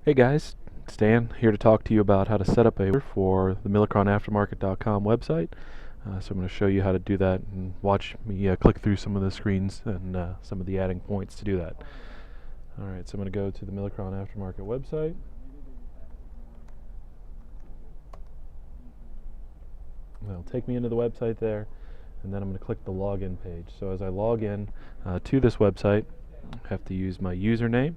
Hey guys, Stan here to talk to you about how to set up a for the milacronaftermarket.com website. So I'm going to show you how to do that and watch me click through some of the screens and some of the adding points to do that. Alright, so I'm going to go to the Milacron Aftermarket website. It'll take me into the website there, and then I'm going to click the login page. So as I log in to this website, I have to use my username.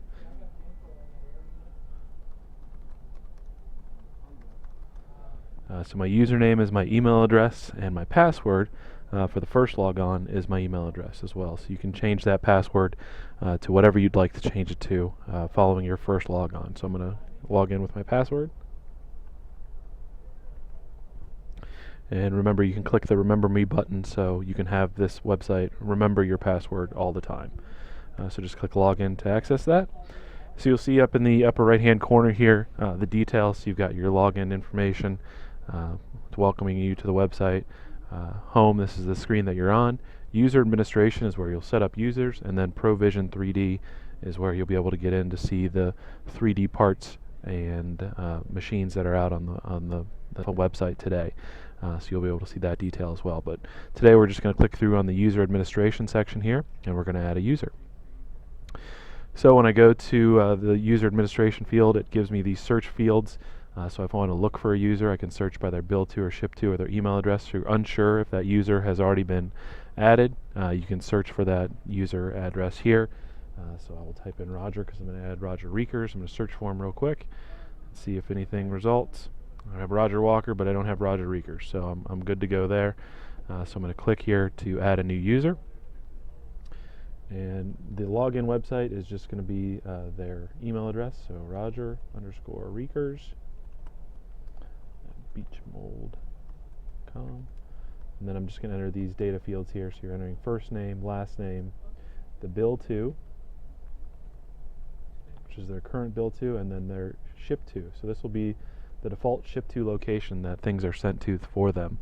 So my username is my email address, and my password for the first logon is my email address as well. So you can change that password to whatever you'd like to change it to following your first logon. So I'm going to log in with my password. And remember, you can click the Remember Me button so you can have this website remember your password all the time. So just click Login to access that. So you'll see up in the upper right hand corner here the details. You've got your login information. It's welcoming you to the website. Home, this is the screen that you're on. User administration is where you'll set up users, and then Provision 3D is where you'll be able to get in to see the 3D parts and machines that are out on the website today. So you'll be able to see that detail as well. But today we're just going to click through on the user administration section here, and we're going to add a user. So when I go to the user administration field, it gives me these search fields. So if I want to look for a user, I can search by their bill to or ship to or their email address. If you're unsure if that user has already been added, you can search for that user address here. So I will type in Roger because I'm going to add Roger Reekers. I'm going to search for him real quick and see if anything results. I have Roger Walker, but I don't have Roger Reekers, so I'm good to go there. So I'm going to click here to add a new user. And the login website is just going to be their email address, so Roger_Reekers beachmold.com. And then I'm just going to enter these data fields here. So you're entering first name, last name, the bill to, which is their current bill to, and then their ship to. So this will be the default ship to location that things are sent to for them.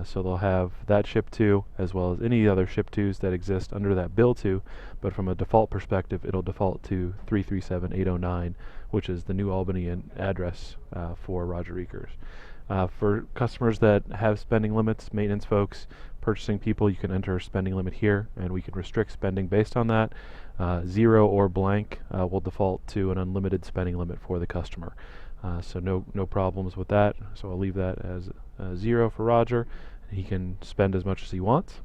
So they'll have that ship to as well as any other ship tos that exist under that bill to, but from a default perspective it'll default to 337809, which is the New Albany address for Roger Reekers. For customers that have spending limits, maintenance folks, purchasing people, you can enter a spending limit here and we can restrict spending based on that. 0 or blank will default to an unlimited spending limit for the customer. So no problems with that. So I'll leave that as 0 for Roger. He can spend as much as he wants.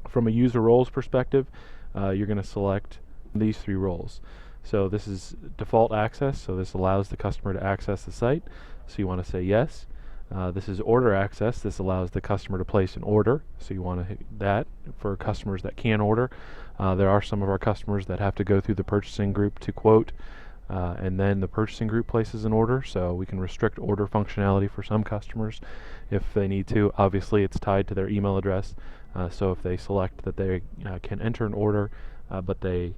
From a user roles perspective, you're going to select these 3 roles. So this is default access, so this allows the customer to access the site. So you want to say yes. This is order access. This allows the customer to place an order. So you want to hit that for customers that can order. There are some of our customers that have to go through the purchasing group to quote, and then the purchasing group places an order, so we can restrict order functionality for some customers if they need to. Obviously it's tied to their email address, so if they select that they can enter an order but they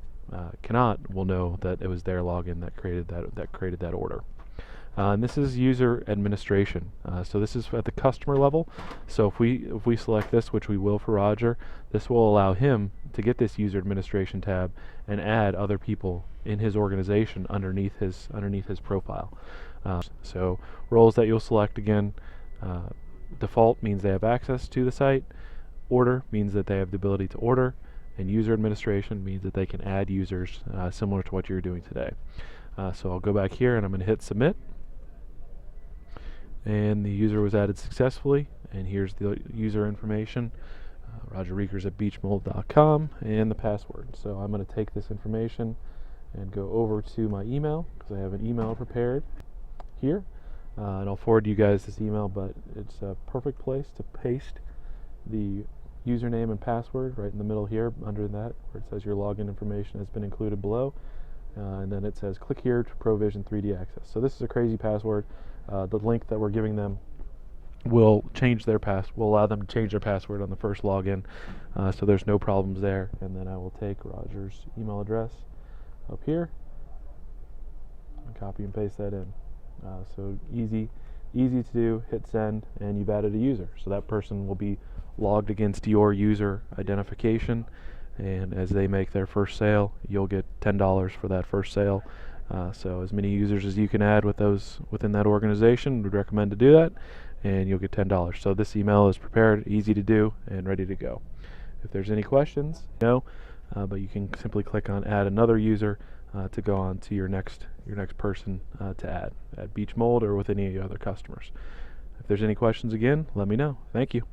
cannot, we'll know that it was their login that created that order. And this is user administration. So this is at the customer level. So if we select this, which we will for Roger, this will allow him to get this user administration tab and add other people in his organization underneath his profile. So roles that you'll select again, default means they have access to the site, order means that they have the ability to order, and user administration means that they can add users similar to what you're doing today. So I'll go back here and I'm going to hit submit. And the user was added successfully, and here's the user information, Roger Reekers at beachmold.com, and the password. So I'm going to take this information and go over to my email because I have an email prepared here, and I'll forward you guys this email, but it's a perfect place to paste the username and password right in the middle here under that where it says your login information has been included below, and then it says click here to Provision 3D access. So this is a crazy password. The link that we're giving them will allow them to change their password on the first login, so there's no problems there. And then I will take Roger's email address up here and copy and paste that in. So easy to do. Hit send and you've added a user, so that person will be logged against your user identification, and as they make their first sale, you'll get $10 for that first sale, So as many users as you can add with those within that organization, we'd recommend to do that, and you'll get $10. So this email is prepared, easy to do, and ready to go. If there's any questions, but you can simply click on add another user to go on to your next person to add at Beach Mold or with any of your other customers. If there's any questions, again, let me know. Thank you.